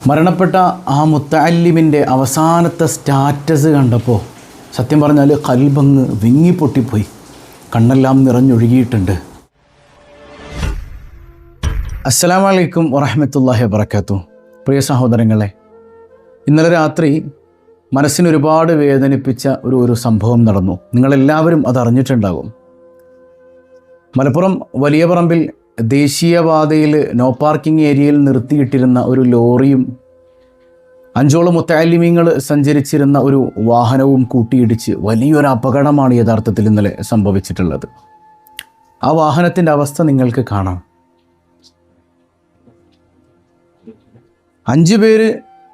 മരണപ്പെട്ട ആ മുത്തഅല്ലിമിൻ്റെ അവസാനത്തെ സ്റ്റാറ്റസ് കണ്ടപ്പോൾ സത്യം പറഞ്ഞാൽ കൽബങ്ങ് വിങ്ങിപ്പൊട്ടിപ്പോയി, കണ്ണെല്ലാം നിറഞ്ഞൊഴുകിയിട്ടുണ്ട്. അസ്സലാമു അലൈക്കും വറഹ്മത്തുള്ളാഹി വബറകാതുഹു. പ്രിയ സഹോദരങ്ങളെ, ഇന്നലെ രാത്രി മനസ്സിനൊരുപാട് വേദനിപ്പിച്ച ഒരു സംഭവം നടന്നു. നിങ്ങളെല്ലാവരും അതറിഞ്ഞിട്ടുണ്ടാകും. മലപ്പുറം വലിയ പറമ്പിൽ ദേശീയപാതയിൽ നോ പാർക്കിംഗ് ഏരിയയിൽ നിർത്തിയിട്ടിരുന്ന ഒരു ലോറിയും 5ഓളം മുത്തഅല്ലിമീങ്ങൾ സഞ്ചരിച്ചിരുന്ന ഒരു വാഹനവും കൂട്ടിയിടിച്ച് വലിയൊരു അപകടമാണ് യഥാർത്ഥത്തിൽ ഇന്നലെ സംഭവിച്ചിട്ടുള്ളത്. ആ വാഹനത്തിൻ്റെ അവസ്ഥ നിങ്ങൾക്ക് കാണാം. 5 പേര്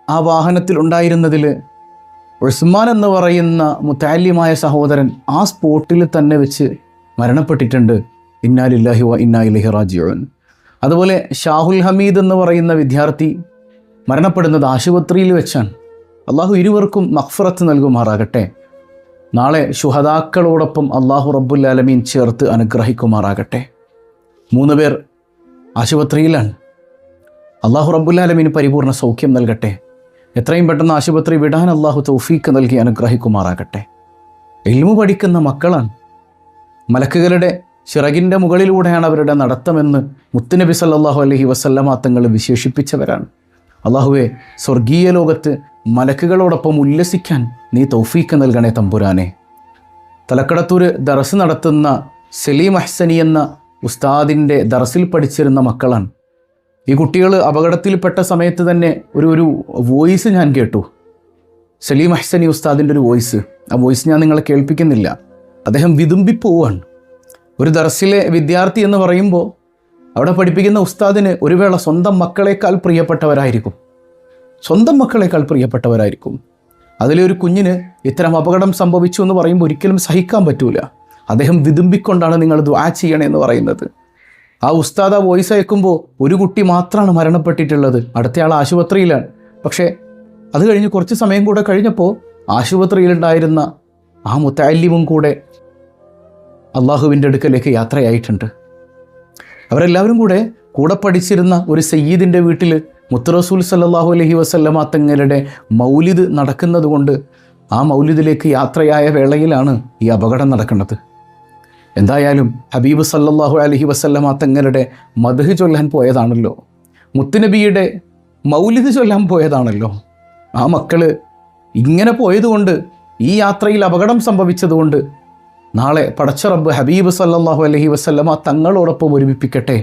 ആ വാഹനത്തിൽ ഉണ്ടായിരുന്നതിൽ ഉസ്മാൻ എന്ന് പറയുന്ന മുത്തഅല്ലിമായ സഹോദരൻ ആ സ്പോട്ടിൽ തന്നെ വെച്ച് മരണപ്പെട്ടിട്ടുണ്ട്. ഇന്നാ ലില്ലാഹി വ ഇന്നാ ഇലൈഹി റാജിഊൻ. അതുപോലെ ഷാഹുൽ ഹമീദ് എന്ന് പറയുന്ന വിദ്യാർത്ഥി മരണപ്പെടുന്നത് ആശുപത്രിയിൽ വെച്ചാണ്. അള്ളാഹു ഇരുവർക്കും മഗ്ഫിറത്ത് നൽകുമാറാകട്ടെ. നാളെ ശുഹദാക്കളോടൊപ്പം അള്ളാഹു റബ്ബുൽ ആലമീൻ ചേർത്ത് അനുഗ്രഹിക്കുമാറാകട്ടെ. 3 പേർ ആശുപത്രിയിലാണ്. അള്ളാഹു റബ്ബുൽ ആലമീൻ പരിപൂർണ്ണ സൗഖ്യം നൽകട്ടെ. എത്രയും പെട്ടെന്ന് ആശുപത്രി വിടാൻ അള്ളാഹു തൗഫീക്ക് നൽകി അനുഗ്രഹിക്കുമാറാകട്ടെ. ഇൽമു പഠിക്കുന്ന മക്കളാണ്. മലക്കുകളുടെ ചിറകിൻ്റെ മുകളിലൂടെയാണ് അവരുടെ നടത്തമെന്ന് മുത്തുനബി സല്ലല്ലാഹു അലൈഹി വസല്ലമ തങ്ങൾ വിശേഷിപ്പിച്ചവരാണ്. അള്ളാഹുവെ, സ്വർഗീയ ലോകത്ത് മലക്കുകളോടൊപ്പം ഉല്ലസിക്കാൻ നീ തൗഫീക്ക് നൽകണേ തമ്പുരാനെ. തലക്കടത്തൂർ ദർസ് നടത്തുന്ന സലീം അഹ്സനി എന്ന ഉസ്താദിൻ്റെ ദർസിൽ പഠിച്ചിരുന്ന മക്കളാണ്. ഈ കുട്ടികൾ അപകടത്തിൽപ്പെട്ട സമയത്ത് തന്നെ ഒരു വോയിസ് ഞാൻ കേട്ടു. സലീം അഹ്സനി ഉസ്താദിൻ്റെ ഒരു വോയിസ്. ആ വോയിസ് ഞാൻ നിങ്ങളെ കേൾപ്പിക്കുന്നില്ല. അദ്ദേഹം വിതുമ്പിപ്പോവാണ്. ഒരു ദർസിലെ വിദ്യാർത്ഥി എന്ന് പറയുമ്പോൾ അവിടെ പഠിപ്പിക്കുന്ന ഉസ്താദിന് ഒരു വേള സ്വന്തം മക്കളെക്കാൾ പ്രിയപ്പെട്ടവരായിരിക്കും. അതിലെ ഒരു കുഞ്ഞിന് ഇത്തരം അപകടം സംഭവിച്ചു എന്ന് പറയുമ്പോൾ ഒരിക്കലും സഹിക്കാൻ പറ്റൂല. അദ്ദേഹം വിതുമ്പിക്കൊണ്ടാണ് നിങ്ങൾ ദുആ ചെയ്യണേ എന്ന് പറയുന്നത്. ആ ഉസ്താദ് ആ വോയിസ് അയക്കുമ്പോൾ ഒരു കുട്ടി മാത്രമാണ് മരണപ്പെട്ടിട്ടുള്ളത്, അടുത്തയാൾ ആശുപത്രിയിലാണ്. പക്ഷേ അത് കഴിഞ്ഞ് കുറച്ച് സമയം കൂടെ കഴിഞ്ഞപ്പോൾ ആശുപത്രിയിലുണ്ടായിരുന്ന ആ മുത്തഅല്ലിമും കൂടെ അള്ളാഹുവിൻ്റെ അടുക്കലേക്ക് യാത്രയായിട്ടുണ്ട്. അവരെല്ലാവരും കൂടെ പഠിച്ചിരുന്ന ഒരു സയ്യിദിൻ്റെ വീട്ടിൽ മുത്തുറസൂൽ സല്ലല്ലാഹു അലൈഹി വസല്ലമ തങ്ങളുടെ മൗലിദ് നടക്കുന്നത് കൊണ്ട് ആ മൗലിദിലേക്ക് യാത്രയായ വേളയിലാണ് ഈ അപകടം നടക്കുന്നത്. എന്തായാലും ഹബീബ് സല്ലല്ലാഹു അലൈഹി വസല്ലമ തങ്ങളുടെ മദ്ഹ് ചൊല്ലാൻ പോയതാണല്ലോ, മുത്തുനബിയുടെ മൗലിദ് ചൊല്ലാൻ പോയതാണല്ലോ. ആ മക്കൾ ഇങ്ങനെ പോയതുകൊണ്ട്, ഈ യാത്രയിൽ അപകടം സംഭവിച്ചതുകൊണ്ട് നാളെ പടച്ച റബ്ബ് ഹബീബ് സല്ലല്ലാഹു അലൈഹി വസല്ലമ തങ്ങളോടൊപ്പം ഒരുമിപ്പിക്കട്ടെ.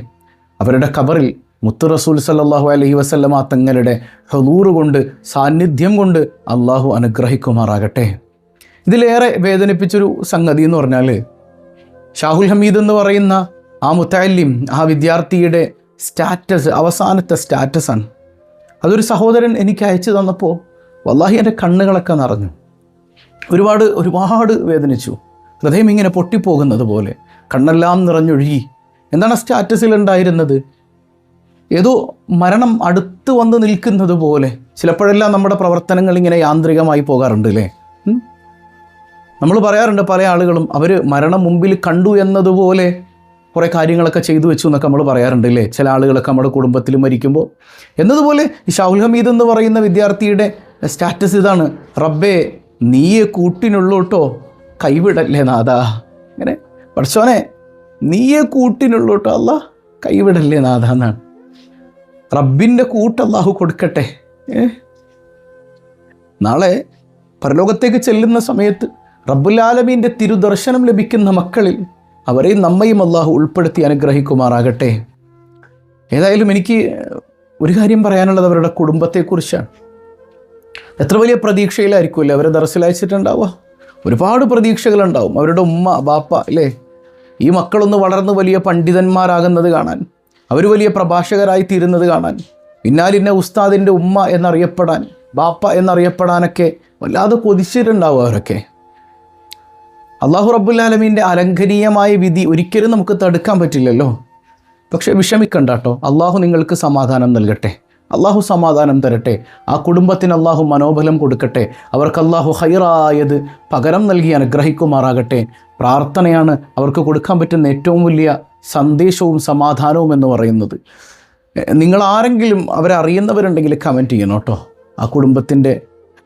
അവരുടെ ഖബറിൽ മുത്തു റസൂൽ സല്ലല്ലാഹു അലൈഹി വസല്ലമ തങ്ങളുടെ ഹുദൂർ കൊണ്ട്, സാന്നിധ്യം കൊണ്ട് അള്ളാഹു അനുഗ്രഹിക്കുമാറാകട്ടെ. ഇതിലേറെ വേദനിപ്പിച്ചൊരു സംഗതി എന്ന് പറഞ്ഞാൽ, ഷാഹുൽ ഹമീദ് എന്ന് പറയുന്ന ആ മുത്തഅല്ലിം, ആ വിദ്യാർത്ഥിയുടെ സ്റ്റാറ്റസ്, അവസാനത്തെ സ്റ്റാറ്റസാണ്. അതൊരു സഹോദരൻ എനിക്ക് അയച്ചു തന്നപ്പോൾ വല്ലാഹി എൻ്റെ കണ്ണുകളൊക്കെ നിറഞ്ഞു. ഒരുപാട് വേദനിച്ചു. ഹൃദയം ഇങ്ങനെ പൊട്ടിപ്പോകുന്നത് പോലെ കണ്ണെല്ലാം നിറഞ്ഞൊഴുകി. എന്താണ് സ്റ്റാറ്റസിൽ ഉണ്ടായിരുന്നത്? ഏതോ മരണം അടുത്ത് വന്ന് നിൽക്കുന്നത് പോലെ. ചിലപ്പോഴെല്ലാം നമ്മുടെ പ്രവർത്തനങ്ങൾ ഇങ്ങനെ യാന്ത്രികമായി പോകാറുണ്ട് അല്ലേ? നമ്മൾ പറയാറുണ്ട്, പല ആളുകളും അവർ മരണം മുമ്പിൽ കണ്ടു എന്നതുപോലെ കുറേ കാര്യങ്ങളൊക്കെ ചെയ്തു വെച്ചു എന്നൊക്കെ നമ്മൾ പറയാറുണ്ട് അല്ലേ? ചില ആളുകളൊക്കെ നമ്മുടെ കുടുംബത്തിൽ മരിക്കുമ്പോൾ. എന്നതുപോലെ ഷാഹുൽ ഹമീദ് എന്ന് പറയുന്ന വിദ്യാർത്ഥിയുടെ സ്റ്റാറ്റസ് ഇതാണ്: റബ്ബേ, നീയെ കൂട്ടിനുള്ളൂട്ടോ, കൈവിടല്ലേ നാഥാ. ഇങ്ങനെ, പടച്ചോനെ നീയെ കൂട്ടിനുള്ളൂട്ടോ അല്ലാ, കൈവിടല്ലേ നാഥ എന്നാണ്. റബ്ബിൻ്റെ കൂട്ട് അല്ലാഹു കൊടുക്കട്ടെ. നാളെ പരലോകത്തേക്ക് ചെല്ലുന്ന സമയത്ത് റബ്ബുൽ ആലമീൻ്റെ തിരുദർശനം ലഭിക്കുന്ന മക്കളിൽ അവരെയും നമ്മയും അല്ലാഹു ഉൾപ്പെടുത്തി അനുഗ്രഹിക്കുമാറാകട്ടെ. ഏതായാലും എനിക്ക് ഒരു കാര്യം പറയാനുള്ളത് അവരുടെ കുടുംബത്തെക്കുറിച്ചാണ്. എത്ര വലിയ പ്രതീക്ഷയിലായിരിക്കുമല്ലേ അവരെ ദർസിലയച്ചിട്ടുണ്ടാവുക. ഒരുപാട് പ്രതീക്ഷകളുണ്ടാവും. അവരുടെ ഉമ്മ ബാപ്പ അല്ലേ, ഈ മക്കളൊന്ന് വളർന്ന് വലിയ പണ്ഡിതന്മാരാകുന്നത് കാണാൻ, അവർ വലിയ പ്രഭാഷകരായി തീരുന്നത് കാണാൻ, പിന്നാലിന്ന ഉസ്താദിൻ്റെ ഉമ്മ എന്നറിയപ്പെടാൻ, ബാപ്പ എന്നറിയപ്പെടാനൊക്കെ വല്ലാതെ കൊതിച്ചിട്ടുണ്ടാവും അവരൊക്കെ. അള്ളാഹു റബ്ബുൽ ആലമീൻ്റെ അലംഘനീയമായ വിധി ഒരിക്കലും നമുക്ക് തടുക്കാൻ പറ്റില്ലല്ലോ. പക്ഷേ വിഷമിക്കണ്ട കേട്ടോ, അള്ളാഹു നിങ്ങൾക്ക് സമാധാനം നൽകട്ടെ. അള്ളാഹു സമാധാനം തരട്ടെ. ആ കുടുംബത്തിന് അള്ളാഹു മനോബലം കൊടുക്കട്ടെ. അവർക്ക് അള്ളാഹു ഹൈറായത് പകരം നൽകി അനുഗ്രഹിക്കുമാറാകട്ടെ. പ്രാർത്ഥനയാണ് അവർക്ക് കൊടുക്കാൻ പറ്റുന്ന ഏറ്റവും വലിയ സന്ദേശവും സമാധാനവും എന്ന് പറയുന്നത്. നിങ്ങളാരെങ്കിലും അവരെ അറിയുന്നവരുണ്ടെങ്കിൽ കമൻറ്റ് ചെയ്യണം കേട്ടോ. ആ കുടുംബത്തിൻ്റെ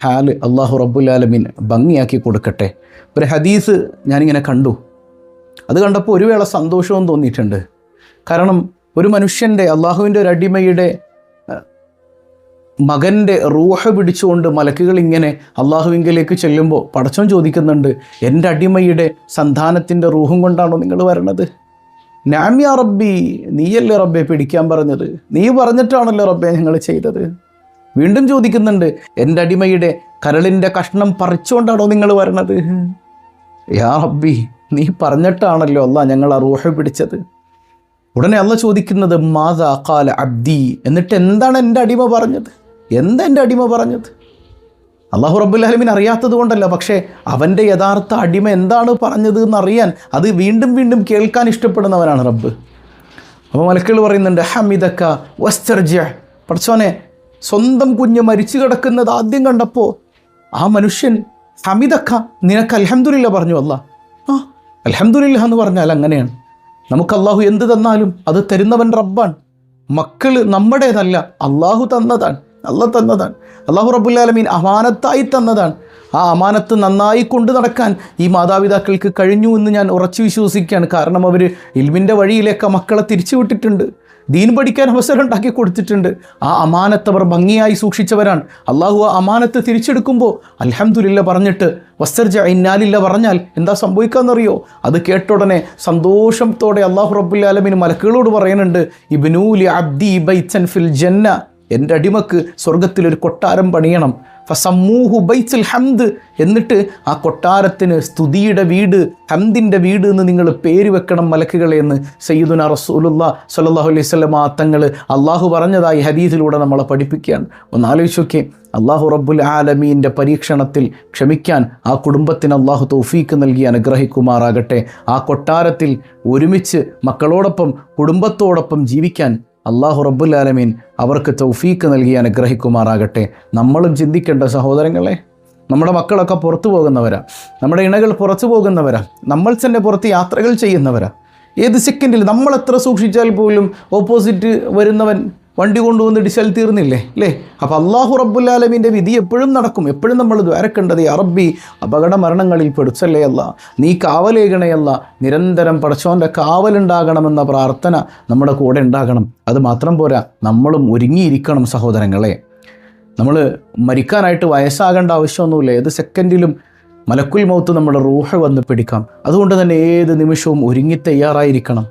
ഹാല് അള്ളാഹു റബ്ബുൽ ആലമീൻ ഭംഗിയാക്കി കൊടുക്കട്ടെ. ഒരു ഹദീസ് ഞാനിങ്ങനെ കണ്ടു. അത് കണ്ടപ്പോൾ ഒരു വേള സന്തോഷവും തോന്നിയിട്ടുണ്ട്. കാരണം ഒരു മനുഷ്യൻ്റെ, അള്ളാഹുവിൻ്റെ ഒരു അടിമയുടെ മകൻ്റെ റൂഹ് പിടിച്ചുകൊണ്ട് മലക്കുകൾ ഇങ്ങനെ അള്ളാഹുവിങ്കിലേക്ക് ചെല്ലുമ്പോൾ പടച്ചോൻ ചോദിക്കുന്നുണ്ട്, എൻ്റെ അടിമയുടെ സന്താനത്തിൻ്റെ റൂഹും കൊണ്ടാണോ നിങ്ങൾ വരണത്? നാം യാ റബ്ബി, നീയല്ലേ റബ്ബെ പിടിക്കാൻ പറഞ്ഞത്, നീ പറഞ്ഞിട്ടാണല്ലോ റബ്ബെ ഞങ്ങൾ ചെയ്തത്. വീണ്ടും ചോദിക്കുന്നുണ്ട്, എൻ്റെ അടിമയുടെ കരളിൻ്റെ കഷ്ണം പറിച്ചുകൊണ്ടാണോ നിങ്ങൾ വരണത്? യാ റബ്ബി, നീ പറഞ്ഞിട്ടാണല്ലോ അല്ലാ ഞങ്ങൾ ആ റൂഹ് പിടിച്ചത്. ഉടനെ അല്ലാഹ് ചോദിക്കുന്നത്, മാദാ ഖാല അബ്ദി, എന്നിട്ട് എന്താണ് എൻ്റെ അടിമ പറഞ്ഞത്? എന്താ എൻ്റെ അടിമ പറഞ്ഞത്? അള്ളാഹു റബ്ബുൽ ആലമീൻ അറിയാത്തത് കൊണ്ടല്ല, പക്ഷേ അവൻ്റെ യഥാർത്ഥ അടിമ എന്താണ് പറഞ്ഞത് എന്നറിയാൻ, അത് വീണ്ടും വീണ്ടും കേൾക്കാൻ ഇഷ്ടപ്പെടുന്നവനാണ് റബ്ബ്. അപ്പോൾ മലക്കുകൾ പറയുന്നുണ്ട്, ഹമിദക്ക വസ്തർജിഅ, പടച്ചോനെ സ്വന്തം കുഞ്ഞ് മരിച്ചു കിടക്കുന്നത് ആദ്യം കണ്ടപ്പോൾ ആ മനുഷ്യൻ ഹമിദക്ക, നിനക്ക് അൽഹംദുലില്ലാ പറഞ്ഞു. അല്ലാ അൽഹംദുലില്ലാ എന്ന് പറഞ്ഞാൽ അങ്ങനെയാണ്. നമുക്ക് അള്ളാഹു എന്ത് തന്നാലും അത് തരുന്നവൻ റബ്ബാണ്. മക്കൾ നമ്മുടേതല്ല, അള്ളാഹു തന്നതാണ്, അള്ളാഹ് തന്നതാണ്. അള്ളാഹു റബ്ബുൽ ആലമീൻ അമാനത്തായി തന്നതാണ്. ആ അമാനത്ത് നന്നായി കൊണ്ടു നടക്കാൻ ഈ മാതാപിതാക്കൾക്ക് കഴിഞ്ഞു എന്ന് ഞാൻ ഉറച്ചു വിശ്വസിക്കുകയാണ്. കാരണം അവർ ഇൽമിൻ്റെ വഴിയിലേക്ക് മക്കളെ തിരിച്ചു വിട്ടിട്ടുണ്ട്, ദീൻ പഠിക്കാൻ അവസരം ഉണ്ടാക്കി കൊടുത്തിട്ടുണ്ട്. ആ അമാനത്ത് അവർ ഭംഗിയായി സൂക്ഷിച്ചവരാണ്. അള്ളാഹു ആ അമാനത്ത് തിരിച്ചെടുക്കുമ്പോൾ അൽഹംദുലില്ലാ പറഞ്ഞിട്ട് വസ്തർജ ഇന്നാലില്ല പറഞ്ഞാൽ എന്താ സംഭവിക്കാമെന്നറിയോ? അത് കേട്ടുടനെ സന്തോഷത്തോടെ അള്ളാഹു റബ്ബുൽ ആലമീൻ മലക്കുകളോട് പറയുന്നുണ്ട്, ഇബ്നൂലി അബ്ദി ബൈത്തൻ ഫിൽ ജന്ന, എൻ്റെ അടിമക്ക് സ്വർഗത്തിലൊരു കൊട്ടാരം പണിയണം. ഫസമ്മൂഹു ബൈത്തുൽ ഹംദ്, എന്നിട്ട് ആ കൊട്ടാരത്തിന് സ്തുതിയുടെ വീട്, ഹംദിൻ്റെ വീട് എന്ന് നിങ്ങൾ പേര് വെക്കണം മലക്കുകളെ എന്ന് സയ്യിദുനാ റസൂലുള്ളാഹി സ്വല്ലല്ലാഹു അലൈഹി വസല്ലം തങ്ങൾ അള്ളാഹു പറഞ്ഞതായി ഹദീസിലൂടെ നമ്മളെ പഠിപ്പിക്കുകയാണ്. ഒന്ന് ആലോചിച്ച് നോക്കിയേ, അള്ളാഹു റബ്ബുൽ ആലമീൻ്റെ പരീക്ഷണത്തിൽ ക്ഷമിക്കാൻ ആ കുടുംബത്തിന് അള്ളാഹു തൗഫീക്ക് നൽകി അനുഗ്രഹിക്കുമാറാകട്ടെ. ആ കൊട്ടാരത്തിൽ ഒരുമിച്ച് മക്കളോടൊപ്പം കുടുംബത്തോടൊപ്പം ജീവിക്കാൻ അള്ളാഹു റബ്ബുൽ ആലമീൻ അവർക്ക് തൗഫീക്ക് നൽകി അനുഗ്രഹിക്കുമാറാകട്ടെ. നമ്മളും ചിന്തിക്കേണ്ട സഹോദരങ്ങളെ, നമ്മുടെ മക്കളൊക്കെ പുറത്തു പോകുന്നവരാ, നമ്മുടെ ഇണകൾ പുറത്തു പോകുന്നവരാ, നമ്മൾ തന്നെ പുറത്ത് യാത്രകൾ ചെയ്യുന്നവരാ. ഏത് സെക്കൻഡിൽ നമ്മൾ എത്ര സൂക്ഷിച്ചാൽ പോലും ഓപ്പോസിറ്റ് വരുന്നവൻ വണ്ടി കൊണ്ടുവന്ന് ഡിസൽ തീർന്നില്ലേ അല്ലേ? അപ്പോൾ അള്ളാഹു റബ്ബുൽ ആലമീൻ്റെ വിധി എപ്പോഴും നടക്കും. എപ്പോഴും നമ്മൾ ദ്വാരക്കേണ്ടത്, യാ റബ്ബി അപകട മരണങ്ങളിൽ പെടുത്തല്ലേ അല്ല, നീ കാവലേകണയല്ല, നിരന്തരം പടച്ചോൻ്റെ കാവലുണ്ടാകണമെന്ന പ്രാർത്ഥന നമ്മുടെ കൂടെ ഉണ്ടാകണം. അത് മാത്രം പോരാ, നമ്മളും ഒരുങ്ങിയിരിക്കണം സഹോദരങ്ങളെ. നമ്മൾ മരിക്കാനായിട്ട് വയസ്സാകേണ്ട ആവശ്യമൊന്നുമില്ല. ഏത് സെക്കൻഡിലും മലക്കുൽ മൗത്ത് നമ്മുടെ റൂഹ് വന്ന് പിടിക്കാം. അതുകൊണ്ട് തന്നെ ഏത് നിമിഷവും ഒരുങ്ങി തയ്യാറായിരിക്കണം.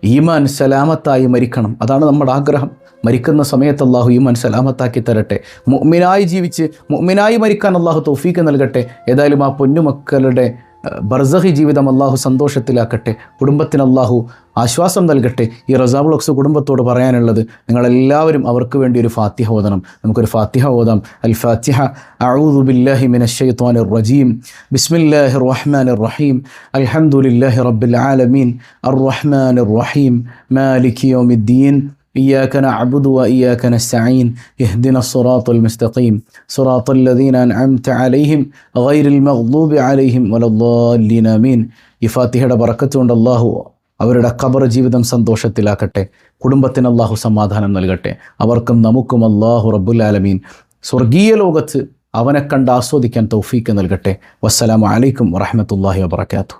ഈമാൻ സലാമത്തായി മരിക്കണം, അതാണ് നമ്മുടെ ആഗ്രഹം. മരിക്കുന്ന സമയത്ത് അള്ളാഹു ഈമാൻ സലാമത്താക്കി തരട്ടെ. മുഅ്മിനായി ജീവിച്ച് മുഅ്മിനായി മരിക്കാൻ അള്ളാഹു തൗഫീക്ക് നൽകട്ടെ. ഏതായാലും ആ പൊന്നുമക്കളുടെ ബർസഖി ജീവിതം അള്ളാഹു സന്തോഷത്തിലാക്കട്ടെ. കുടുംബത്തിന് അള്ളാഹു ആശ്വാസം നൽകട്ടെ. ഈ റസാ വ്ളോഗ്സ് കുടുംബത്തോട് പറയാനുള്ളത്, നിങ്ങളെല്ലാവരും അവർക്ക് വേണ്ടി ഒരു ഫാത്തിഹ ഓതണം. നമുക്കൊരു ഫാത്തിഹ ഓതാം. അൽ ഫാത്തിഹ. അഊദു ബില്ലാഹി മിനശ് ശൈത്വാനിർ റജീം. ബിസ്മില്ലാഹിർ റഹ്മാനിർ റഹീം. അൽഹംദുലില്ലാഹി റബ്ബിൽ ആലമീൻ. അർറഹ്മാനിർ റഹീം. മാലികി യൗമിദ്ദീൻ. إياك نعبد وإياك نستعين. اهدنا الصراط المستقيم صراط الذين أنعمت عليهم غير المغضوب عليهم ولا الضالين آمين. ഈ ഫാത്തിഹയുടെ ബറക്കത്ത് കൊണ്ട് അല്ലാഹു അവരുടെ ഖബർ ജീവിതം സന്തോഷത്തിലാക്കട്ടെ. കുടുംബത്തിന് അല്ലാഹു സമാധാനം നൽകട്ടെ. അവർക്കും നമുക്കും അല്ലാഹു റബ്ബുൽ ആലമീൻ സ്വർഗീയ ലോകത്ത് അവനെ കണ്ട് ആസ്വദിക്കാൻ തൗഫീക്ക് നൽകട്ടെ. വസ്സലാമു അലൈക്കും വറഹ്മത്തുള്ളാഹി വബറകാതുഹു.